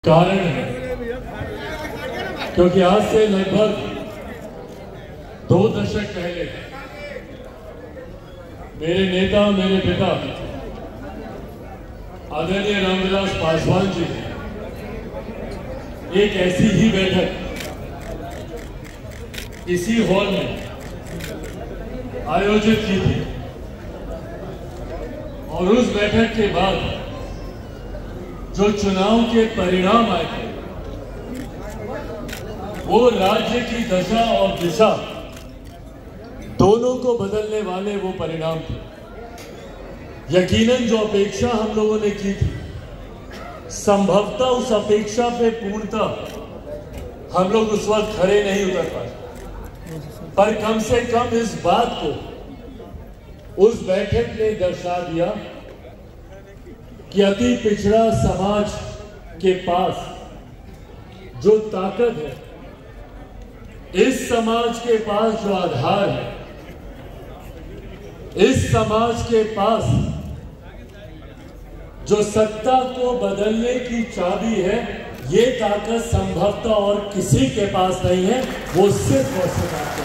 कारण है, क्योंकि आज से लगभग 2 दशक पहले मेरे नेता, मेरे पिता आदरणीय रामविलास पासवान जी ने एक ऐसी ही बैठक इसी हॉल में आयोजित की थी और उस बैठक के बाद जो चुनाव के परिणाम आए थे वो राज्य की दशा और दिशा दोनों को बदलने वाले वो परिणाम थे। यकीनन जो अपेक्षा हम लोगों ने की थी, संभवतः उस अपेक्षा पे पूर्णतः हम लोग उस वक्त खड़े नहीं उतर पाए, पर कम से कम इस बात को उस बैठक ने दर्शा दिया कि अति पिछड़ा समाज के पास जो ताकत है, इस समाज के पास जो आधार है, इस समाज के पास जो सत्ता को बदलने की चाबी है, ये ताकत संभवतः और किसी के पास नहीं है, वो सिर्फ और सिर्फ आपके।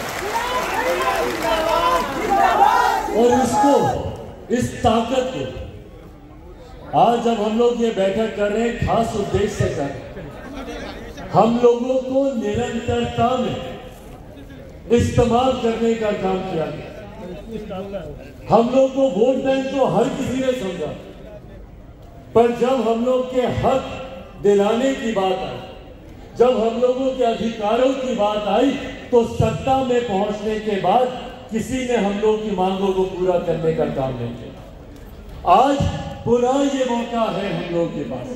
और इसको, इस ताकत को आज जब हम लोग ये बैठक कर रहे हैं, खास उद्देश्य से कर रहे हैं, हम लोगों को निरंतरता में इस्तेमाल करने का काम किया गया। हम लोग को वोट बैंक तो हर किसी ने समझा, पर जब हम लोग के हक दिलाने की बात आई, जब हम लोगों के अधिकारों की बात आई, तो सत्ता में पहुंचने के बाद किसी ने हम लोग की मांगों को पूरा करने का काम नहीं किया। आज पुनः ये मौका है हम लोग के पास,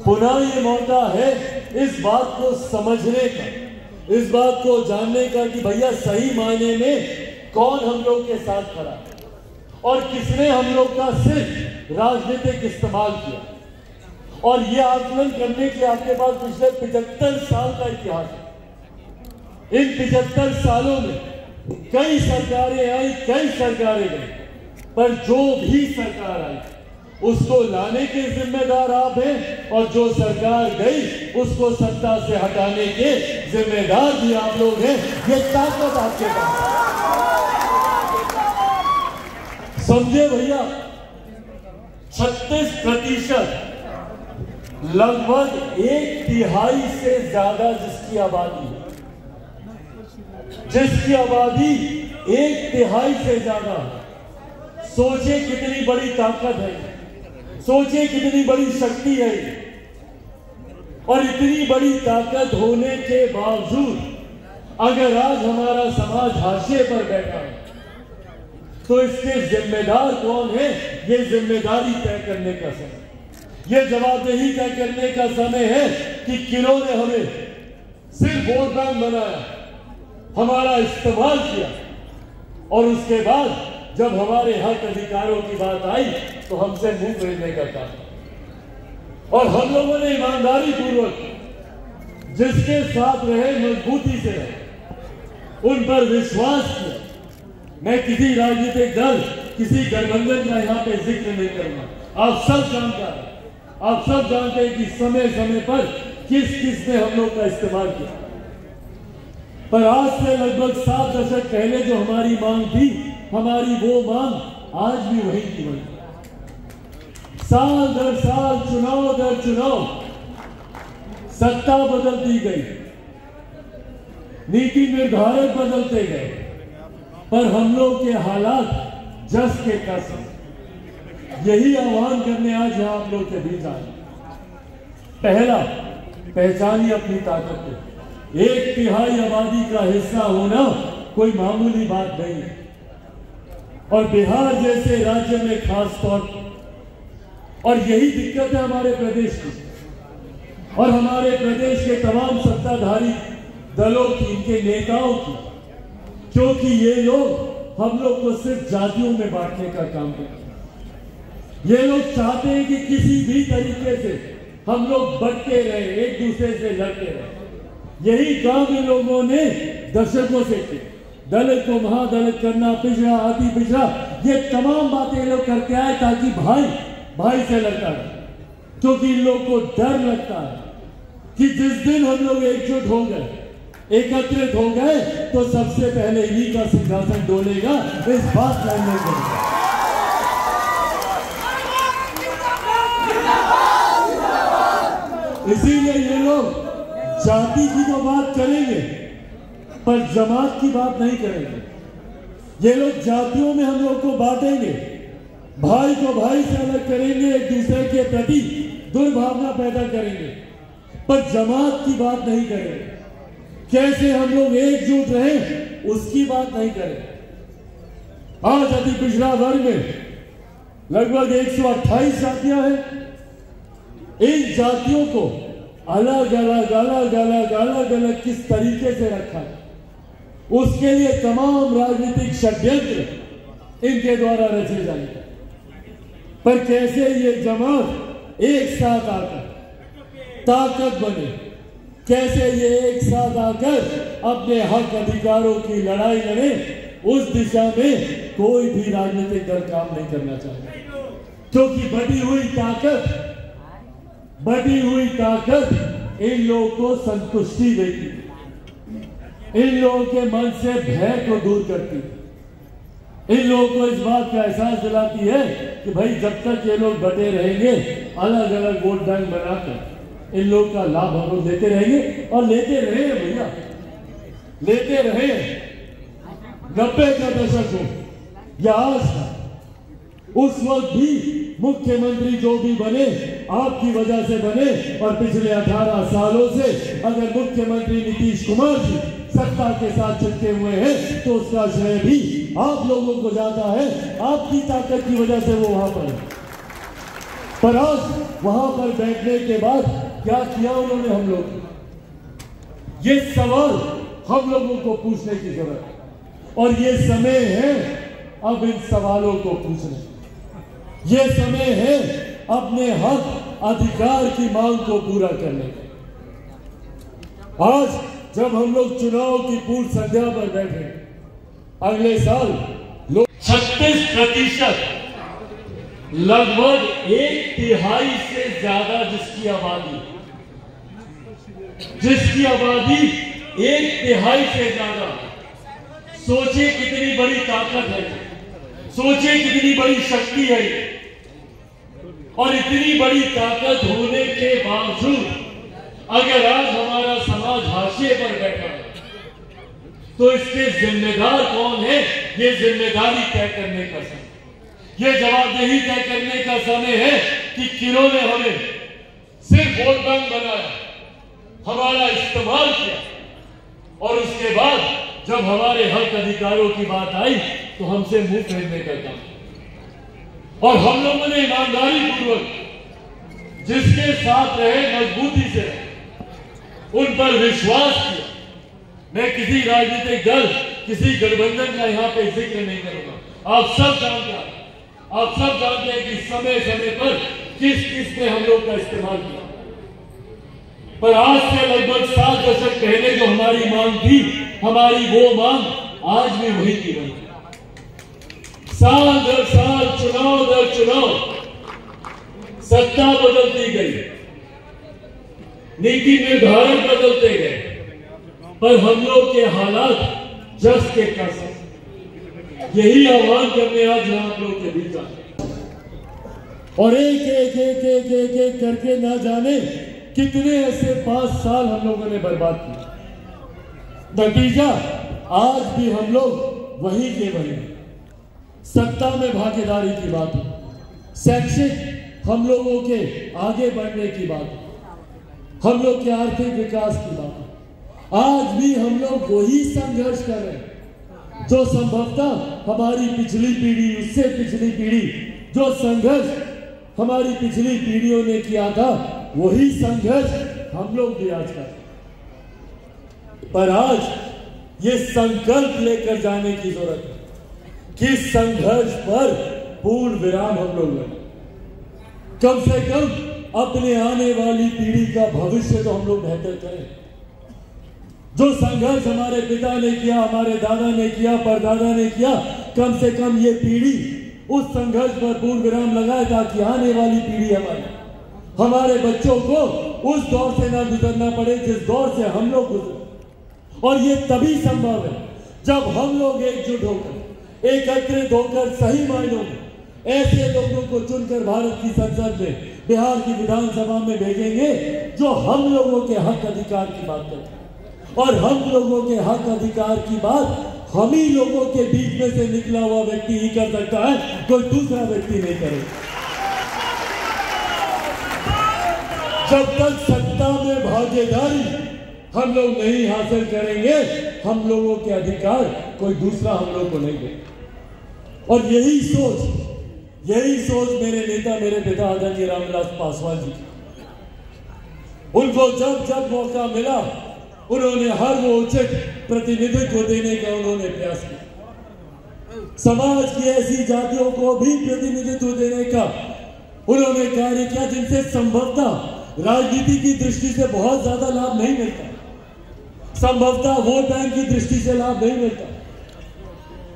पुनः ये मौका है इस बात को समझने का, इस बात को जानने का कि भैया सही मायने में कौन हम लोग के साथ खड़ा है और किसने हम लोग का सिर्फ राजनीतिक इस्तेमाल किया। और ये आकलन करने के आपके पास पिछले 75 साल का इतिहास है। इन 75 सालों में कई सरकारें आई, कई सरकारें गई, पर जो भी सरकार आई उसको लाने के जिम्मेदार आप हैं, और जो सरकार गई उसको सत्ता से हटाने के जिम्मेदार भी आप लोग हैं। ये ताकत आपके पास समझे भैया। 36%, लगभग 1/3 से ज्यादा जिसकी आबादी है, जिसकी आबादी 1/3 से ज्यादा है, सोचे कितनी बड़ी ताकत है, सोचे कितनी बड़ी शक्ति है। और इतनी बड़ी ताकत होने के बावजूद अगर आज हमारा समाज हाशिए पर बैठा है, तो इसके जिम्मेदार कौन है? ये जिम्मेदारी तय करने का समय, ये जवाबदेही तय करने का समय है कि किन्होंने हमें सिर्फ वोट बैंक बनाया, हमारा इस्तेमाल किया, और उसके बाद जब हमारे हक अधिकारों की बात आई तो हमसे मुंह फेरने का काम। और हम लोगों ने ईमानदारी पूर्वक जिसके साथ रहे, मजबूती से रहे, उन पर विश्वास किया। मैं किसी राजनीतिक दल, किसी गठबंधन का यहाँ पे जिक्र नहीं करूंगा। आप सब जानकार हैं, आप सब जानते हैं कि समय समय पर किस किस ने हम लोग का इस्तेमाल किया। पर आज से लगभग 7 दशक पहले जो हमारी मांग थी, हमारी वो मांग आज भी वही की वही। साल दर साल, चुनाव दर चुनाव सत्ता बदलती गई, नीति निर्धारक बदलते गए, पर हम लोग के हालात जस के तस हैं। यही आह्वान करने आज यहां आप लोग के बीच आए। पहला, पहचानिए अपनी ताकत को। 1/3 आबादी का हिस्सा होना कोई मामूली बात नहीं है, और बिहार जैसे राज्य में खास तौर पर। और यही दिक्कत है हमारे प्रदेश की और हमारे प्रदेश के तमाम सत्ताधारी दलों की, इनके नेताओं की, क्योंकि ये लोग हम लोग को सिर्फ जातियों में बांटने का काम करते हैं। ये लोग चाहते हैं कि किसी भी तरीके से हम लोग बंटते रहे, एक दूसरे से लड़ते रहे। यही काम इन लोगों ने दशकों से किया। दलित को महादलित करना, पिछड़ा अति पिछड़ा, ये तमाम बातें लोग करके आए ताकि भाई भाई से लड़ता रहे। क्योंकि इन लोगों को डर लगता है कि जिस दिन हम लोग एकजुट हो गए, एकत्रित हो गए, तो सबसे पहले इन्हीं का सिंहासन डोलेगा। इस बात का इसीलिए ये लोग जाति की तो बात करेंगे पर जमात की बात नहीं करेंगे। ये लोग जातियों में हम लोग को बांटेंगे, भाई को भाई से अलग करेंगे, एक दूसरे के प्रति दुर्भावना पैदा करेंगे, पर जमात की बात नहीं करेंगे। कैसे हम लोग एकजुट रहें उसकी बात नहीं करें। आज अति पिछड़ा वर्ग में लगभग 128 जातियां हैं। इन जातियों को अलग अलग अलग अलग अलग अलग किस तरीके से रखा है, उसके लिए तमाम राजनीतिक षड्यंत्र इनके द्वारा रचे जाएंगे। पर कैसे ये जमात एक साथ आकर ताकत बने, कैसे ये एक साथ आकर अपने हक अधिकारों की लड़ाई लड़े, उस दिशा में कोई भी राजनीतिक दल काम नहीं करना चाहिए। क्योंकि बढ़ी हुई ताकत इन लोगों को संतुष्टि देती, इन लोगों के मन से भय को दूर करती, इन लोगों को इस बात का एहसास दिलाती है कि भाई जब तक ये लोग बटे रहेंगे, अलग अलग वोट बैंक बनाकर इन लोग का लाभ हम लोग लेते रहेंगे। और लेते रहे भैया, लेते रहे। 90 का दशक हो या आज का, उस वक्त भी मुख्यमंत्री जो भी बने आपकी वजह से बने। और पिछले 18 सालों से अगर मुख्यमंत्री नीतीश कुमार जी सत्ता के साथ चिपके हुए हैं तो उसका श्रेय भी आप लोगों को जाता है। आपकी ताकत की वजह से वो वहां पर है। पर आज वहां पर बैठने के बाद क्या किया उन्होंने हम लोग, ये सवाल हम लोगों को पूछने की जरूरत है। और ये समय है अब इन सवालों को पूछने, ये समय है अपने हक अधिकार की मांग को पूरा करने का। आज जब हम लोग चुनाव की पूर्व संध्या पर बैठे, अगले साल लोग 36% लगभग 1/3 से ज्यादा जिसकी आबादी 1/3 से ज्यादा, सोचिए कितनी बड़ी ताकत है, सोचिए कितनी बड़ी शक्ति है। और इतनी बड़ी ताकत होने के बावजूद अगर आज हमारा समाज हाशिए पर बैठा है तो इसके जिम्मेदार कौन है? ये जिम्मेदारी तय करने का समय, ये जवाबदेही तय करने का समय है कि किन्होंने हमें सिर्फ वोट बैंक बनाया, हमारा इस्तेमाल किया, और उसके बाद जब हमारे हक अधिकारों की बात आई तो हमसे मुंह फेरने का काम। और हम लोगों ने ईमानदारी पूर्वक जिसके साथ रहे, मजबूती से उन पर विश्वास किया। मैं किसी राजनीतिक दल, किसी गठबंधन का यहाँ पे जिक्र नहीं करूंगा। आप सब जानते हैं कि समय समय पर किस किस ने हम लोग का इस्तेमाल किया। पर आज से लगभग 7 दशक पहले जो हमारी मांग थी, हमारी वो मांग आज भी वही की गई। साल दर साल, चुनाव दर चुनाव सत्ता बदलती गई, नीति निर्धारण बदलते गए, पर हम लोग के हालात जस के तस। यही आह्वान करने आज हम लोग के बीच आए। और एक एक एक एक एक एक करके ना जाने कितने ऐसे 5 साल हम लोगों ने बर्बाद किए। नतीजा आज भी हम लोग वही के वही। सत्ता में भागीदारी की बात है, शैक्षिक हम लोगों के आगे बढ़ने की बात है, हम लोग के आर्थिक विकास की बात है। आज भी हम लोग वही संघर्ष कर रहे हैं जो संभवतः हमारी पिछली पीढ़ी, उससे पिछली पीढ़ी, जो संघर्ष हमारी पिछली पीढ़ियों ने किया था, वही संघर्ष हम लोग भी आज कर। पर आज ये संकल्प लेकर जाने की जरूरत है कि संघर्ष पर पूर्ण विराम हम लोग लें। कम से कम अपने आने वाली पीढ़ी का भविष्य तो हम लोग बेहतर करें। जो संघर्ष हमारे पिता ने किया, हमारे दादा ने किया, परदादा ने किया, कम से कम ये पीढ़ी उस संघर्ष पर पूर्ण विराम लगाए ताकि आने वाली पीढ़ी हमारी हमारे बच्चों को उस दौर से ना गुजरना पड़े जिस दौर से हम लोग गुजरे। और ये तभी संभव है जब हम लोग एकजुट होकर, एकत्रित होकर सही मायनों में ऐसे लोगों को चुनकर भारत की संसद में, बिहार की विधानसभा में भेजेंगे जो हम लोगों के हक अधिकार की बात करते हैं। और हम लोगों के हक अधिकार की बात हम ही लोगों के बीच में से निकला हुआ व्यक्ति ही कर सकता है, कोई दूसरा व्यक्ति नहीं करेगा। जब तक सत्ता में भागीदारी हम लोग नहीं हासिल करेंगे, हम लोगों के अधिकार कोई दूसरा हम लोग को नहीं देगा। और यही सोच मेरे नेता, मेरे पिता आदरणीय रामविलास पासवान जी, उनको जब जब मौका मिला उन्होंने हर वो उचित प्रतिनिधित्व देने का उन्होंने प्रयास किया। समाज की ऐसी जातियों को भी प्रतिनिधित्व देने का उन्होंने कार्य किया जिनसे संभवतः राजनीति की दृष्टि से बहुत ज्यादा लाभ नहीं मिलता, संभवतः वोट बैंक की दृष्टि से लाभ नहीं मिलता,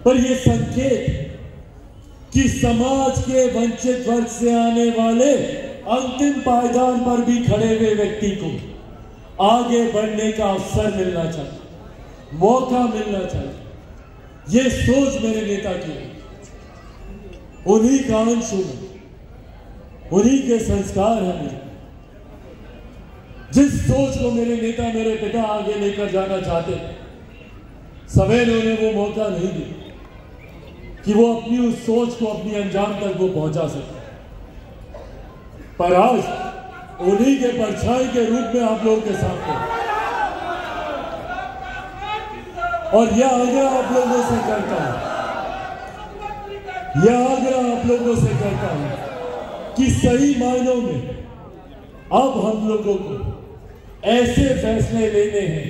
पर यह संकेत कि समाज के वंचित वर्ग से आने वाले अंतिम पायदान पर भी खड़े हुए व्यक्ति को आगे बढ़ने का अवसर मिलना चाहिए, मौका मिलना चाहिए। यह सोच मेरे नेता की है, उन्हीं का अंश हूं, उन्हीं के संस्कार हैं मेरे। जिस सोच को मेरे नेता, मेरे पिता आगे लेकर जाना चाहते, समय ने उन्हें वो मौका नहीं दिया कि वो अपनी उस सोच को अपनी अंजाम तक वो पहुंचा सके। पर आज उन्हीं के परछाई के रूप में आप लोगों के सामने, और यह आग्रह आप लोगों से करता हूं, कि सही मायनों में अब हम लोगों को ऐसे फैसले लेने हैं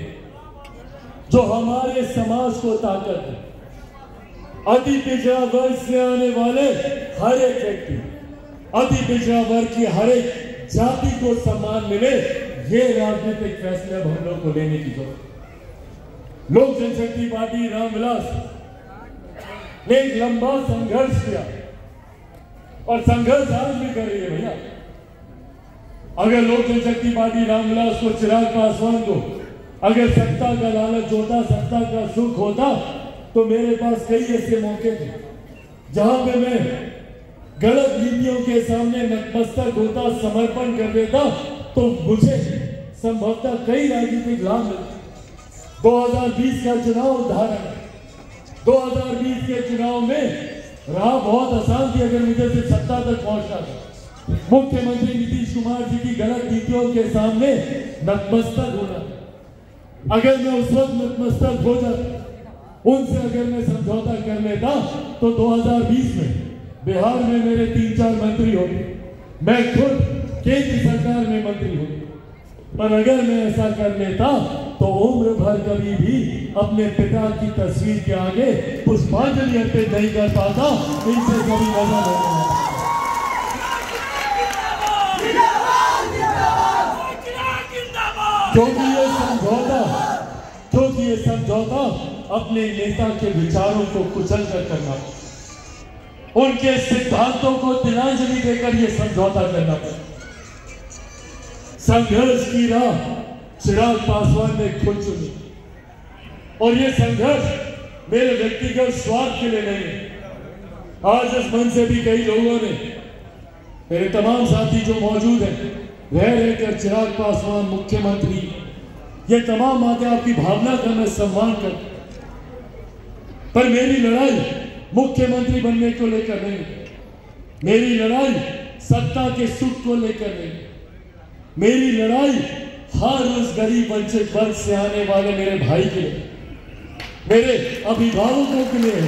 जो हमारे समाज को ताकत दे। अति पिछड़ा वर्ग से आने वाले हर एक व्यक्ति, अति पिछड़ा वर्ग की हर एक जाति को सम्मान मिले, ये राजनीतिक फैसले अब हम लोग को लेने की जरूरत है। लोक जनशक्ति पार्टी रामविलास ने एक लंबा संघर्ष किया और संघर्ष आज भी कर रही है भैया। अगर लोक जनशक्ति पार्टी रामविलास को, चिराग पासवान को अगर सत्ता का लालच होता, सत्ता का सुख होता, तो मेरे पास कई ऐसे मौके थे जहां पे मैं गलत नीतियों के सामने नतमस्तक होता, समर्पण कर देता, तो मुझे संभवतः कई राजनीतिक लाभ मिलते। 2020 का चुनाव उदाहरण है। 2020 के चुनाव में राह बहुत आसान थी अगर मुझे सिर्फ सत्ता तक पहुंचना था। मुख्यमंत्री नीतीश कुमार जी की गलत नीतियों के सामने नतमस्तक होना। अगर मैं उस वक्त नतमस्तक हो जाता, उनसे अगर मैं समझौता कर लेता, तो 2020 में बिहार में मेरे 3-4 मंत्री होते, मैं खुद केंद्र सरकार में मंत्री होता। पर अगर मैं ऐसा कर लेता तो उम्र भर कभी भी अपने पिता की तस्वीर के आगे पुष्पांजलि अर्पित नहीं कर पाता। इनसे कभी मजा नहीं आता। क्योंकि ये समझौता अपने नेता के विचारों को कुचल कर करना, उनके सिद्धांतों को तिलांजलि देकर ये समझौता करना पड़ा। संघर्ष की राह चिराग पासवान ने खुद चुनी, और ये संघर्ष मेरे व्यक्तिगत स्वार्थ के लिए नहीं है। आज इस मंच से भी कई लोगों ने, मेरे तमाम साथी जो मौजूद हैं, रह रहकर चिराग पासवान मुख्यमंत्री, ये तमाम बातें आपकी भावना का मैं सम्मान करता, पर मेरी लड़ाई मुख्यमंत्री बनने को लेकर नहीं, मेरी लड़ाई सत्ता के सुख को लेकर नहीं, मेरी लड़ाई हर उस गरीब वंचित वर्ग से आने वाले मेरे भाई के लिए, मेरे अभिभावकों के लिए,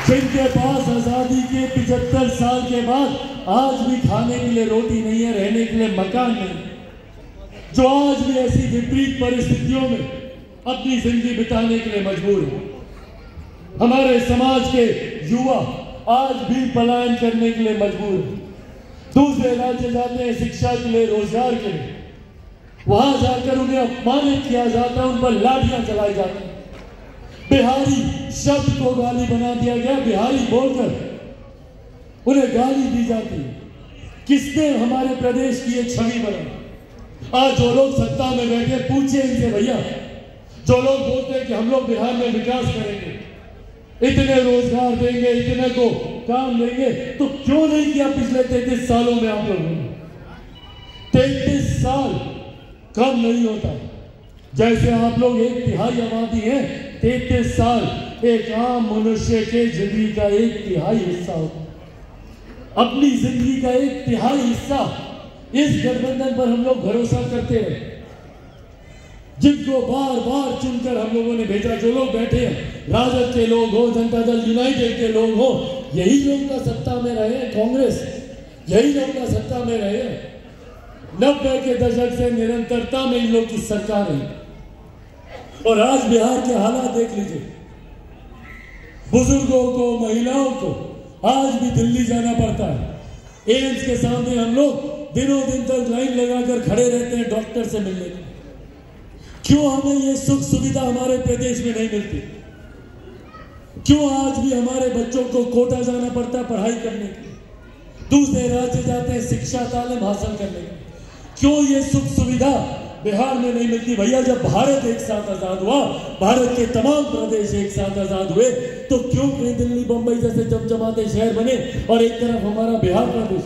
जिनके पास आजादी के 75 साल के बाद आज भी खाने के लिए रोटी नहीं है, रहने के लिए मकान नहीं, जो आज भी ऐसी विपरीत परिस्थितियों में अपनी जिंदगी बिताने के लिए मजबूर है। हमारे समाज के युवा आज भी पलायन करने के लिए मजबूर है, दूसरे राज्य जाते हैं शिक्षा के लिए, रोजगार के लिए, वहां जाकर उन्हें अपमानित किया जाता है, उन पर लाठियां चलाई जाती हैं, बिहारी शब्द को गाली बना दिया गया, बिहारी बोलकर उन्हें गाली दी जाती है। किसने हमारे प्रदेश की एक छवि बनाई? आज जो लोग सत्ता में बैठे, पूछिए इनसे भैया, जो लोग बोलते हैं कि हम लोग बिहार में विकास करेंगे, इतने रोजगार देंगे, इतने को काम देंगे, तो क्यों नहीं किया पिछले 33 सालों में आप लोगों ने? 33 साल कम नहीं होता। जैसे आप लोग 1/3 आबादी है, 33 साल एक आम मनुष्य के जिंदगी का 1/3 हिस्सा होता है। अपनी जिंदगी का 1/3 हिस्सा इस गठबंधन पर हम लोग भरोसा करते रहे, जिनको बार बार चुनकर हम लोगों ने भेजा। जो लोग बैठे हैं, राजद के लोग हो, जनता दल यूनाइटेड के लोग हो, यही लोग का सत्ता में रहे, कांग्रेस यही लोग का सत्ता में रहे। 90 के दशक से निरंतरता में इन लोग की सरकार है। और आज बिहार के हालात देख लीजिए, बुजुर्गों को, महिलाओं को आज भी दिल्ली जाना पड़ता है। एम्स के सामने हम लोग दिनों दिन तक लाइन लगाकर खड़े रहते हैं डॉक्टर से मिलने के। क्यों हमें ये सुख सुविधा हमारे प्रदेश में नहीं मिलती? क्यों आज भी हमारे बच्चों को कोटा जाना पड़ता है पढ़ाई करने के लिए, दूसरे राज्य जाते हैं शिक्षा तालीम हासिल करने के? क्यों ये सुख सुविधा बिहार में नहीं मिलती? भैया, जब भारत एक साथ आजाद हुआ, भारत के तमाम प्रदेश एक साथ आजाद हुए, तो क्यों कहीं दिल्ली बंबई जैसे चमचमाते शहर बने और एक तरफ हमारा बिहार प्रदेश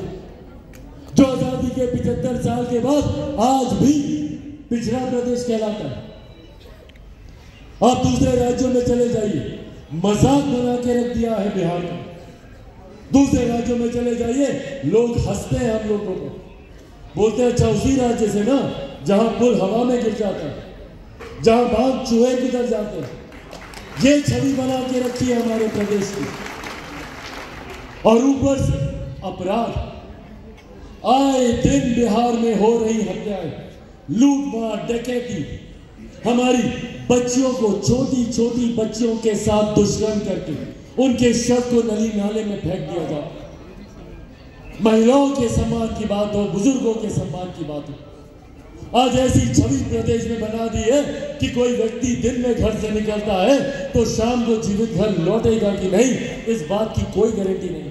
जो आजादी के 75 साल के बाद आज भी पिछड़ा प्रदेश कहलाता है? आप दूसरे राज्यों में चले जाइए, मजाक बना के रख दिया है बिहार का। दूसरे राज्यों में चले जाइए, लोग हंसते हैं हम लोगों को, बोलते हैं अच्छा उसी राज्य से ना जहां पुल हवा में गिर जाता है, जहां बाघ चूहे गुजर जाते हैं। ये छवि बना के रखी है हमारे प्रदेश की। और ऊपर से अपराध, आए दिन बिहार में हो रही हत्याएं, लूटमार, डकैती, हमारी बच्चियों को, छोटी छोटी बच्चियों के साथ दुष्कर्म करके उनके शव को नली नाले में फेंक दिया जाता। महिलाओं के सम्मान की बात हो, बुजुर्गों के सम्मान की बात हो, आज ऐसी छवि प्रदेश में बना दी है कि कोई व्यक्ति दिन में घर से निकलता है तो शाम को जीवित घर लौटेगा कि नहीं, इस बात की कोई गारंटी नहीं।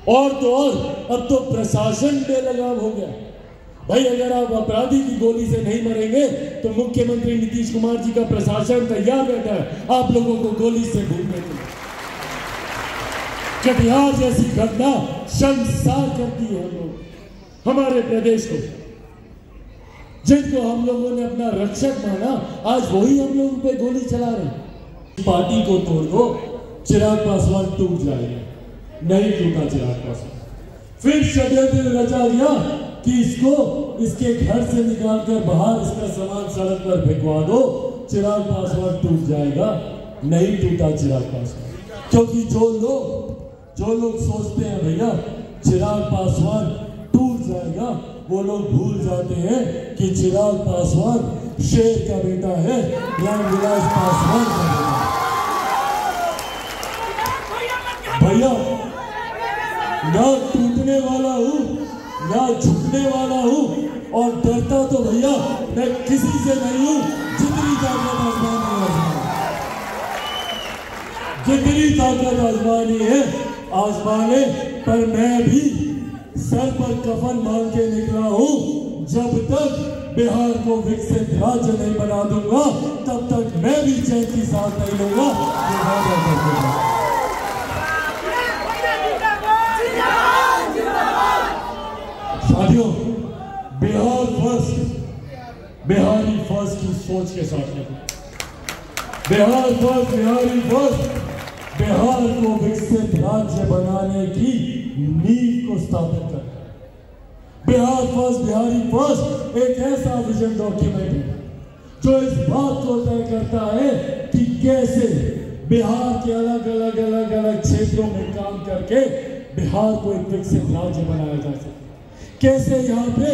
और तो और अब तो प्रशासन बेलगाम हो गया। भाई, अगर आप अपराधी की गोली से नहीं मरेंगे तो मुख्यमंत्री नीतीश कुमार जी का प्रशासन तैयार बैठा है आप लोगों को गोली से भूलने के लिए। कटिहार जैसी घटना शर्मसार करती है हम लोग, हमारे प्रदेश को। जिनको हम लोगों ने अपना रक्षक माना, आज वही हम लोगों पे गोली चला रहे। पार्टी को तोड़ दो, चिराग पासवान टूट जाएगा। नहीं टूटा चिराग पासवान। फिर षड्यंत्र रचा गया कि इसको इसके घर से निकालकर बाहर इसका सामान सड़क पर फेंकवा दो, चिराग पासवान टूट जाएगा। नहीं टूटा चिराग पासवान, क्योंकि जो लोग सोचते हैं भैया चिराग पासवान टूट जाएगा, वो लोग भूल जाते हैं कि चिराग पासवान शेर का बेटा है, रामविलास पासवान का बेटा। भैया, ना टूटने वाला हूं, ना झुकने वाला हूं, और डरता तो भैया मैं किसी से नहीं हूं। जितनी ताकत आजमानी है आजमाने, पर मैं भी सर पर कफन मांग के निकला हूं। जब तक बिहार को विकसित राज्य नहीं बना दूंगा, तब तक मैं भी चैन की सांस नहीं लूंगा। साथियों, बिहार फर्स्ट, बिहारी फर्स्ट की सोच के साथ बिहार फर्स्ट, बिहारी फर्स्ट, बिहार को विकसित राज्य बनाने की नींव को स्थापित कर। बिहार फर्स्ट, बिहारी फर्स्ट एक ऐसा विजन डॉक्यूमेंट है जो इस बात को तय करता है कि कैसे बिहार के अलग अलग क्षेत्रों में काम करके बिहार को एक विकसित राज्य बनाया जा सके, कैसे यहाँ पे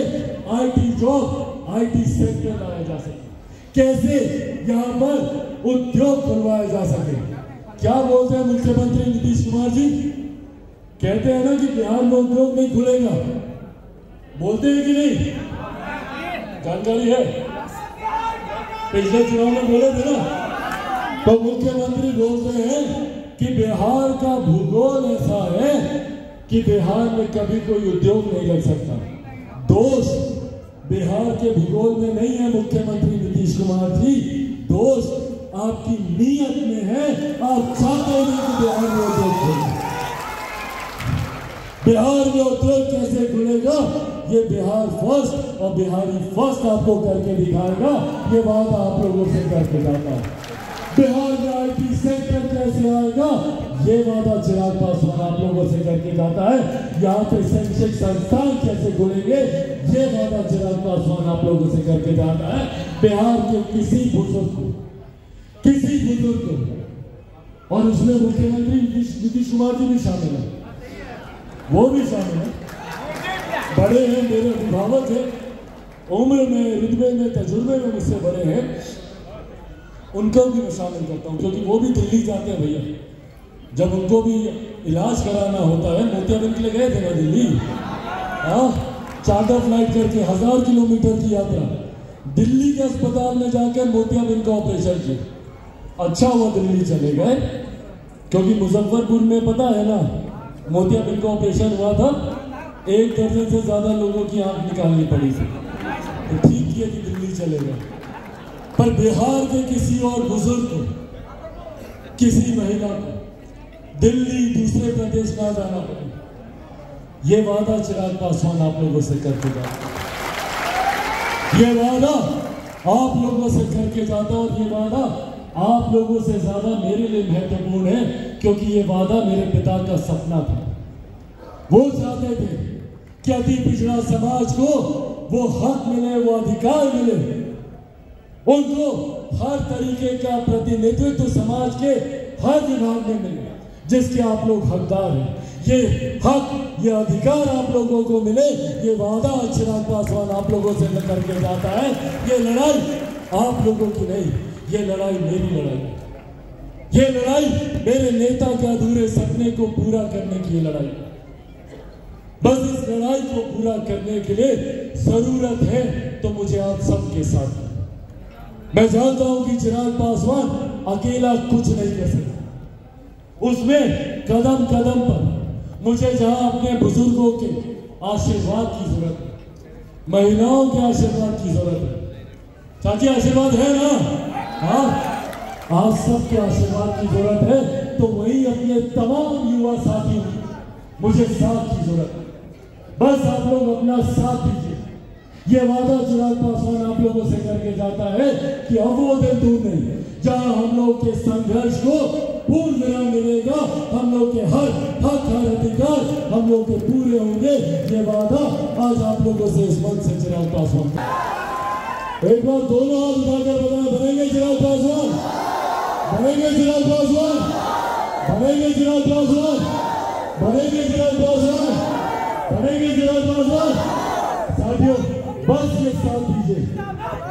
आईटी जॉब, आईटी सेक्टर लाया जा सके, कैसे यहाँ पर उद्योग खुलवाए जा सके। क्या बोलते हैं मुख्यमंत्री नीतीश कुमार जी? कहते हैं ना कि बिहार में उद्योग नहीं खुलेगा, बोलते हैं कि नहीं? जानकारी है, पिछले चुनाव में बोले थे ना। तो मुख्यमंत्री बोलते हैं कि बिहार का भूगोल ऐसा है कि बिहार में कभी कोई उद्योग नहीं लग सकता। दोष बिहार के भूगोल में नहीं है मुख्यमंत्री नीतीश कुमार जी, दोष आपकी नीयत में है। आप चाहते हैं कि बिहार में उद्योग खुले। बिहार में उद्योग कैसे खुलेगा, ये बिहार फर्स्ट और बिहारी फर्स्ट आपको करके दिखाएगा। ये बात आप लोगों से करके जाता है। बिहार में आईटी सेक्टर कैसे आएगा, ये वादा चिराग पासवान आप लोगों से करके जाता है। यहाँ पे शैक्षिक संस्थान कैसे खुलेंगे, ये वादा चिराग पासवान आप लोगों से करके जाता है। बिहार के किसी बुजुर्ग को, और उसमें मुख्यमंत्री नीतीश कुमार जी भी शामिल है, वो भी शामिल है। बड़े हैं, मेरे अभिभावक हैं, उम्र में, रुतबे में, तजुर्बे में मुझसे बड़े हैं, उनको भी मैं शामिल करता हूँ, क्योंकि वो भी दिल्ली जाते हैं भैया। जब उनको भी इलाज कराना होता है, मोतियाबिंद के लिए गए थे ना दिल्ली, चार्टर फ्लाइट करके 1000 किलोमीटर की यात्रा, दिल्ली के अस्पताल में जाकर मोतियाबिंद का ऑपरेशन किया। अच्छा हुआ दिल्ली चले गए, क्योंकि मुजफ्फरपुर में पता है ना, मोतियाबिंद का ऑपरेशन हुआ था, 1 दर्जन से ज्यादा लोगों की आंख निकालनी पड़ी थी, तो ठीक किया कि दिल्ली चले गए। पर बिहार के किसी और बुजुर्ग को, किसी महिला को दिल्ली, दूसरे प्रदेश ना जाना पड़े, ये वादा चिराग पासवान आप लोगों से करके जाता, ये वादा आप लोगों से करके जाता, और ये वादा आप लोगों से ज्यादा मेरे लिए महत्वपूर्ण है, क्योंकि ये वादा मेरे पिता का सपना था। वो चाहते थे कि अति पिछड़ा समाज को वो हक मिले, वो अधिकार मिले, उनको हर तरीके का प्रतिनिधित्व समाज के हर विभाग में मिले, जिसके आप लोग हकदार हैं। ये हक, ये अधिकार आप लोगों को मिले, ये वादा चिराग पासवान आप लोगों से करके जाता है। ये लड़ाई आप लोगों की नहीं, ये लड़ाई मेरी लड़ाई, ये लड़ाई मेरे नेता के अधूरे सपने को पूरा करने की लड़ाई। बस इस लड़ाई को पूरा करने के लिए जरूरत है तो मुझे आप सबके साथ। मैं जानता हूं कि चिराग पासवान अकेला कुछ नहीं कर सकता, उसमें कदम कदम पर मुझे जहां अपने बुजुर्गों के आशीर्वाद की जरूरत है, महिलाओं के आशीर्वाद की जरूरत है। चाची आशीर्वाद है ना? हाँ, आप सबके आशीर्वाद की जरूरत है, तो वही अपने तमाम युवा साथियों मुझे साथ की जरूरत है। बस आप लोग अपना साथ दीजिए। ये वादा चिराग पासवान आप लोगों से करके जाता है कि अब वो दिन दूर नहीं जहां हम लोग के संघर्ष को पूर्ण विराम मिलेगा, हम लोग के हर हक, हर अधिकार हम लोग के पूरे होंगे। ये वादा आज आप लोगों से इस मंच से चिराग पासवान, एक बार दोनों हाथ उठाकर बताएं, बनेंगे चिराग पासवान, बनेंगे चिराग पासवान, बनेंगे चिराग पासवान, बनेंगे चिराग पासवान, बनेंगे चिराग पासवान। साथियों, बस ये साथ दीजिए,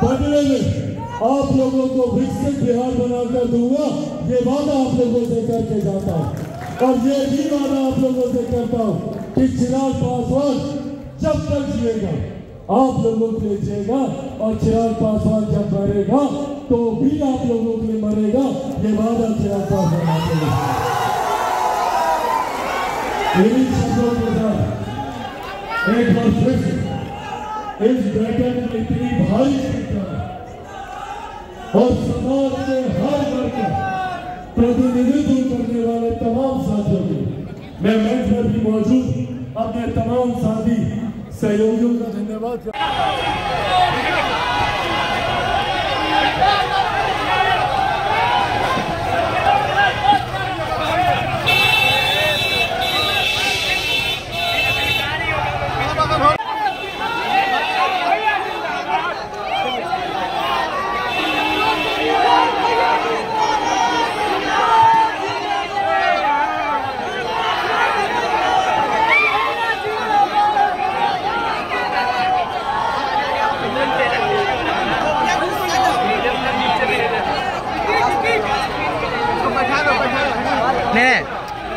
बदले में आप लोगों को विकसित बिहार बनाकर दूंगा, ये वादा आप लोगों से करके जाता हूं। और ये भी वादा आप लोगों से करता हूं कि चिराग पासवान जब तक जिएगा आप लोगों के लिए जिएगा, और चिराग पासवान जब मरेगा तो भी आप लोगों के लिए मरेगा। ये वादा चिराग पासवान आपको। इन्हीं शब्दों के साथ एक बार फिर से इस बैठक में इतनी भारी संख्या और समाज के हर वर्ग का प्रतिनिधित्व करने वाले तमाम साथियों को मैं मंच पर भी मौजूद अपने तमाम साथी सहयोगियों का धन्यवाद।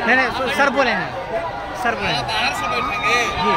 नहीं सर बोले हैं, सर बोले बाहर से बैठेंगे जी।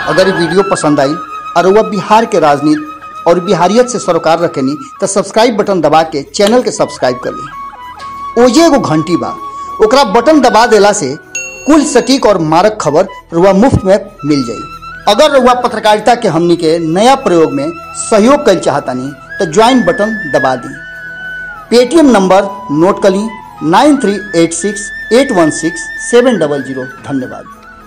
अगर ये वीडियो पसंद आई और वह बिहार के राजनीति और बिहारियत से सरोकार रखेनी तो सब्सक्राइब बटन दबा के चैनल के सब्सक्राइब कर ली। ओजे एगो घंटी बा, ओकरा बटन दबा देला से कुल सटीक और मारक खबर रुआ मुफ्त में मिल जाई। अगर रुआ पत्रकारिता के हमनी के नया प्रयोग में सहयोग कर चाहतानी तो ज्वाइन बटन दबा दी। पेटीएम नंबर नोट कर ली 9386816700। धन्यवाद।